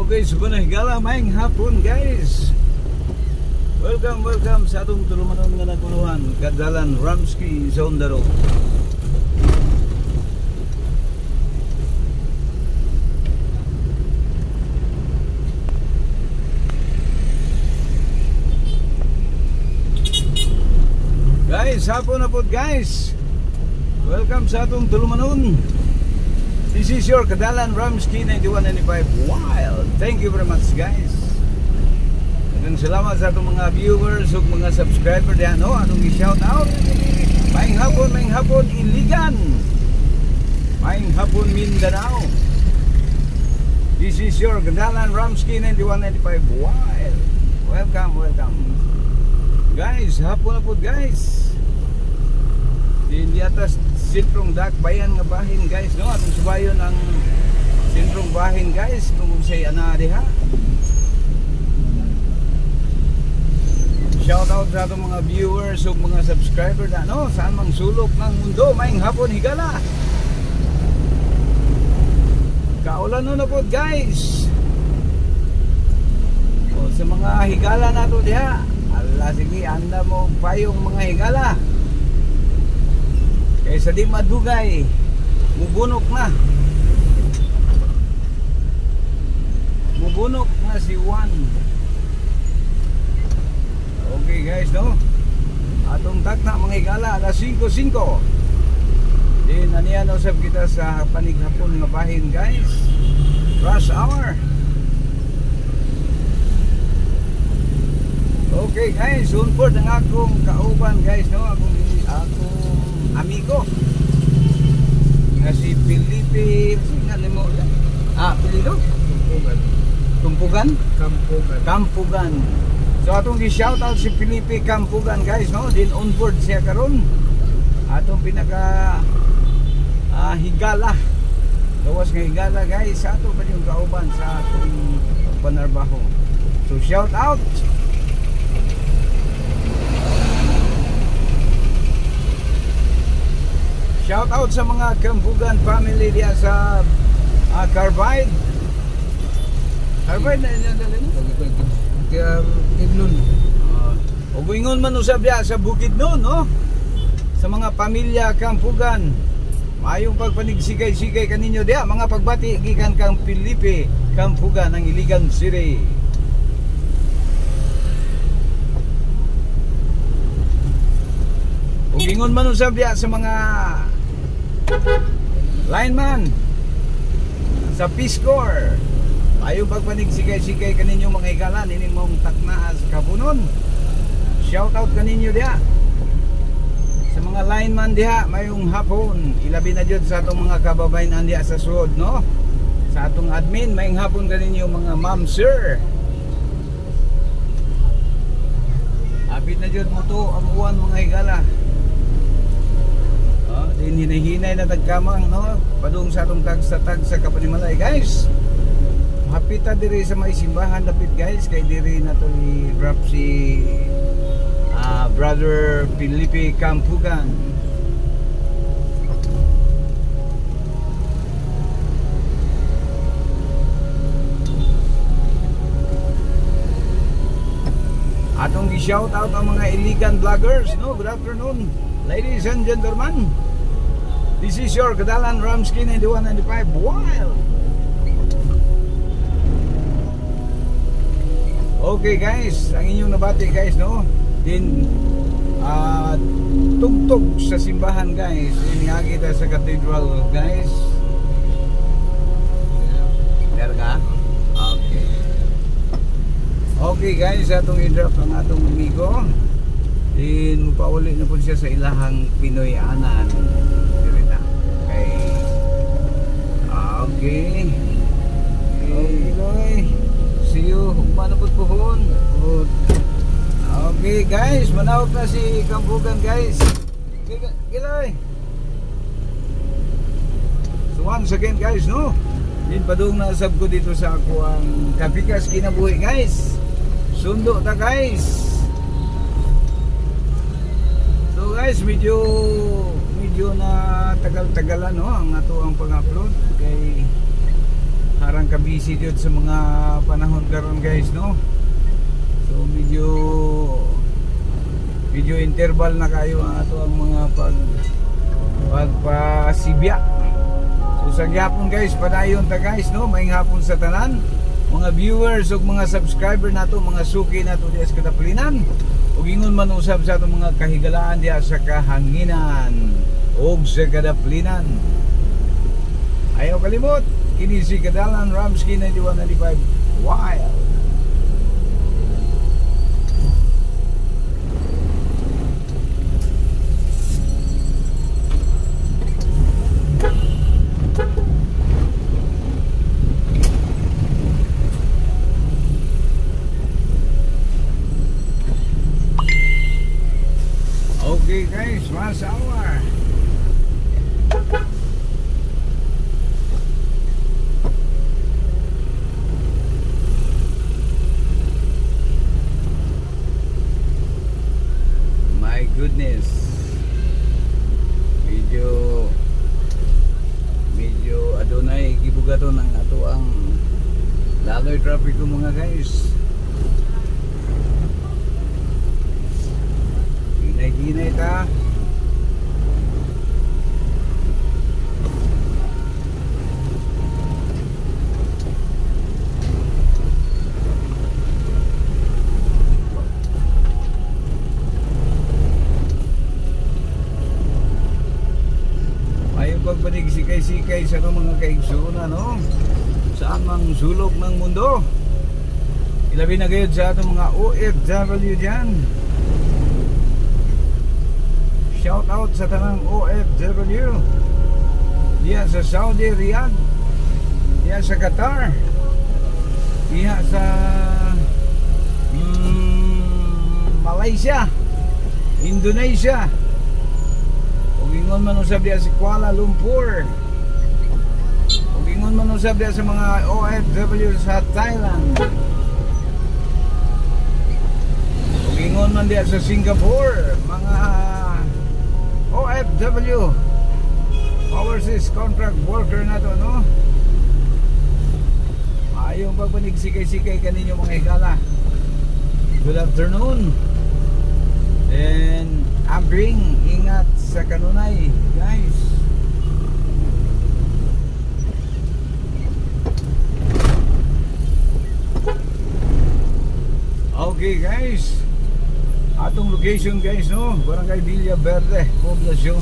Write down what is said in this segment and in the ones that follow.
Okay, subhanang higala, maing hapon guys. Welcome sa atong tulumanon nga naguluhan, Kadalan Ramsky Zone Daro. Guys, hapon na po guys. Welcome sa atong tulumanon. This is your Kadalan Ramsky 9195 Wild. Thank you very much guys. Daghang salamat sa atong mga viewers ug mga subscriber diyan, no? Atong i-shout out. Maayong hapon Iligan. Maayong hapon Mindanao. This is your Kadalan Ramsky 9195 Wild. Welcome. Guys, hapon na po guys. Di atas sentrong dakbayan nga bahin guys, no? Atong subayon ang sentrong bahin guys kung say ana diha. Shout out sa atong mga viewers ug mga subscriber na, no? Saan mang sulok ng mundo, maayong hapon higala. Kaulan na po guys. O sa mga higala nato diha, ala sige anda mo payong mga higala. Kaysa di madugay, mubunok na. Mubunok na si Juan. Okay guys, no? Atong takna mga higala, alas 5:05. Din aniyan usab kita sa panighapon nga bahin guys. Rush hour. Okay guys, sunpod ang akong kauban guys, no? Akong amigo na si Felipe, Pilito? Kampugan. So atong gi-shoutout si Felipe Kampugan guys, no? Din on board siya karon. Atong pinaka higala. Gawas nga higala guys, ato pa yung kauban sa atong panarbaho. So shout out. Shout out sa mga Kampugan family diya sa Carbide. Carbide na yan dalhin? Bukidnon. O buingon man usab diya sa Bukidnon, no? Sa mga pamilya Kampugan, maayong pagpanigsigay-sigay kaninyo diya. Mga pagbati gikan kang Felipe Kampugan ng Iligan City. O buingon man usab diya sa mga lineman sa Peace Corps, ayaw pagpanigsigay-sigay kaninyo mga higala, nining mong takna sa kapunon. Shout out kaninyo diha sa mga lineman diha, mayong hapon. Ilabi na jud sa atong mga kababayan diha sa suod, no? Sa atong admin, mayong hapon kaninyo mga ma'am sir. Abit na jud mo to ang buwan mga higala. Din hinahinay na tagkamang, no? Padung sa atong tag sa Kapanimalay guys. Hapita diri sa may simbahan dapit guys, kay diri na to ni drop si brother Felipe Kampugan. Atong gi-shout out ang mga Iligan vloggers, no? Good afternoon ladies and gentlemen. This is your Kadalan Ramsky 9195 Wild. Okay guys, ang inyong nabati guys, no? Din tugtog sa simbahan guys. Inihagi tayo sa cathedral guys. There ka? Okay. Okay guys, atong i-drop ang atong amigo. Din mupauli na po siya sa ilahang Pinoy anan. Okay. Okay. See you. Manapot pohon. Okay guys, manawag na si Kampugan guys. Giloy. So once again guys, no? Din padung na sab ko dito sa ako ang kapikas kinabuhi guys. Sundo ta guys. So guys, medyo na tagal-tagalan, no? Ang ato ang pang-upload kay harang ka-busy dito sa mga panahon karon guys, no? So medyo interval na kayo ang ato ang mga pagpasibya. So sa gyapon guys, padayon ta guys, no? Maayong hapon sa tanan, mga viewers ug mga subscriber nato, mga suki nato diya sa Kadaplinan. Ug ingon man usab sa atong mga kahigalaan diya sa kahanginan ug sa Kadaplinan. Ayaw kalimot, kini si Kadalan Ramsky 9195 Wild. Okay guys, rush hour. My goodness, medyo adunay gibugaton ang ato ang laloy traffic ko mga guys. Ginay ta. Ayaw pagpanig sikay-sikay sa mga kaigsunan, no? Sa amang sulok ng mundo. Ilabi na gayud sa atong mga OFW dyan. Shout out sa tanang OFW diya sa Saudi Riyadh, diya sa Qatar, diya sa Malaysia, Indonesia, ug ingon man usab diya sa Kuala Lumpur, ug ingon man usab diya sa mga OFW sa Thailand, ug ingon man diya sa Singapore, mga OFW overseas contract worker na to, no? Ayong pagpanig sikay-sikay kaninyo mga higala. Good afternoon. And abring ingat sa kanunay guys. Okay guys, atong location guys, no? Barangay Villa Verde, Poblacion.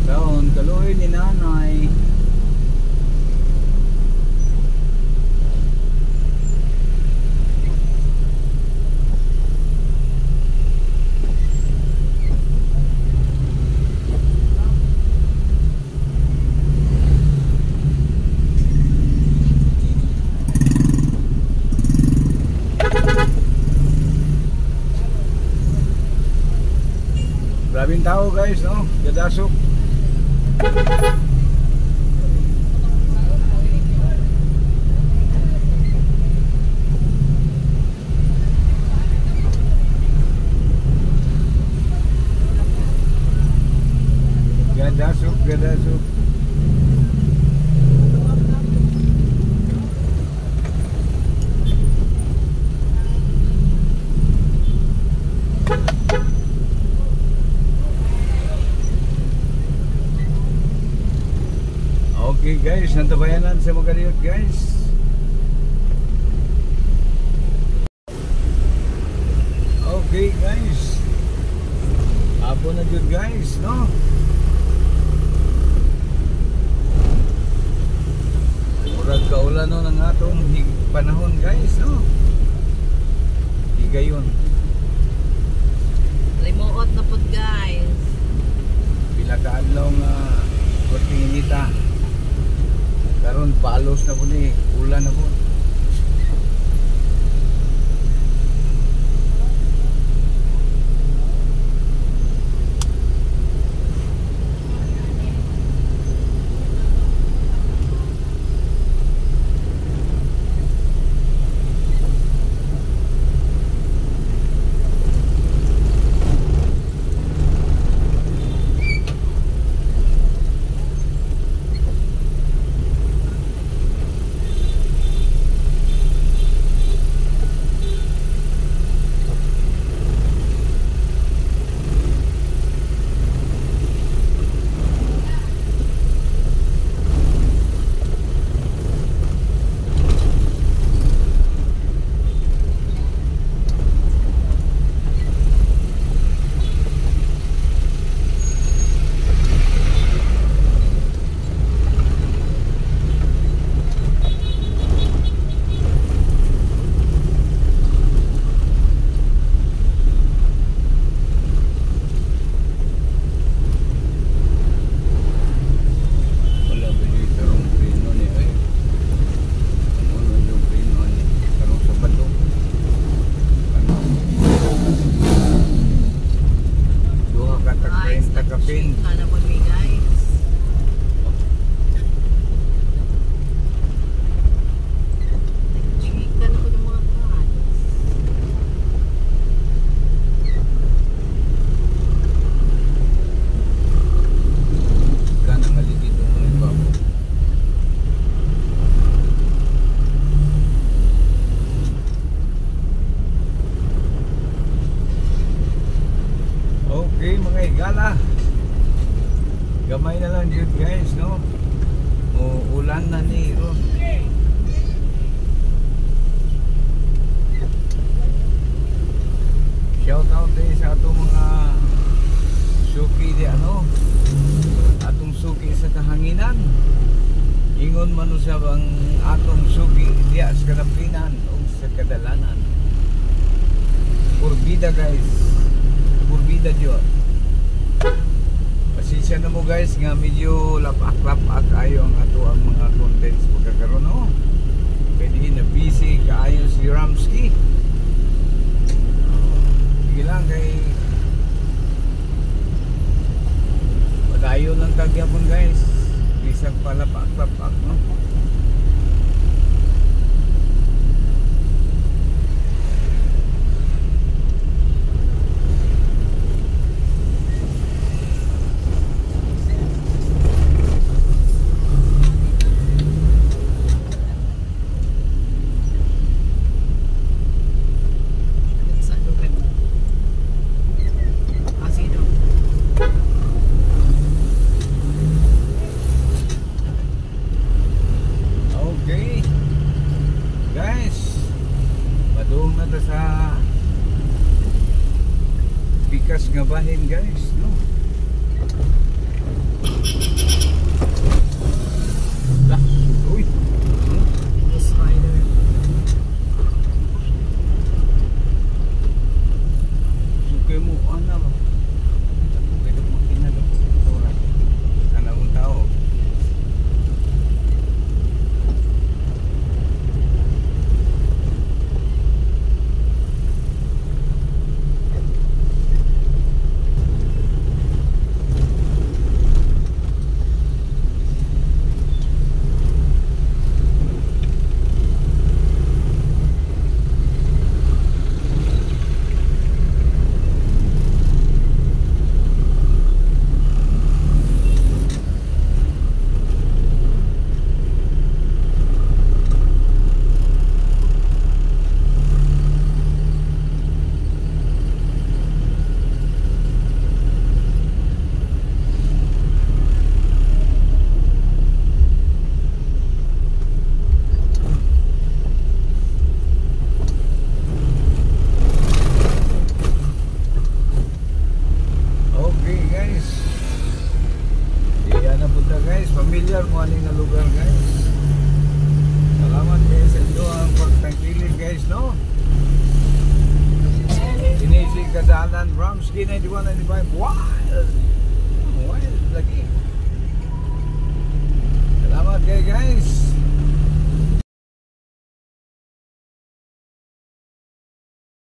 Taon kaloy ni nanay. Grabing tao guys, no? Gadasok. Gadasok. Okay guys, nantabayanan sa Magariyot guys. Okay guys, hapon na dyan guys, no? Murag kaulan no ng atong panahon guys, no? Higayon. Limuot na po guys. Pila kaadlaw nga kortinita. Karon palos na po ni, ulan na po. kay Gala. Gamay na lang yun guys, no? Ulan na ni Ron. Shout out din sa atong mga suki di ano, atong suki sa kahanginan. Ingon man siya bang atong suki diya sa kanapinan o sa kadalanan. Purbida guys, purbida Diyo. Pasensya na mo guys nga medyo lapak-lapak ayo ang ato ang mga contents pagkakaroon, no? Pwede na busy kaayo si Ramsky. Sige lang kay padayo lang tagyapon guys, bisag palapak-lapak, no? Sa pikas nga bahin guys, no? Lah, uy. Spider. Suke mo ana ba? Pwede mo kinalo. Ora. Kana un tao. Familiar mo aning nga lugar guys. Salamat kayo sa inyo ang pagtangkilig guys, no? Sinisi Kadalan Ramsky 9195 Wild. Wild lagi. Salamat kayo guys.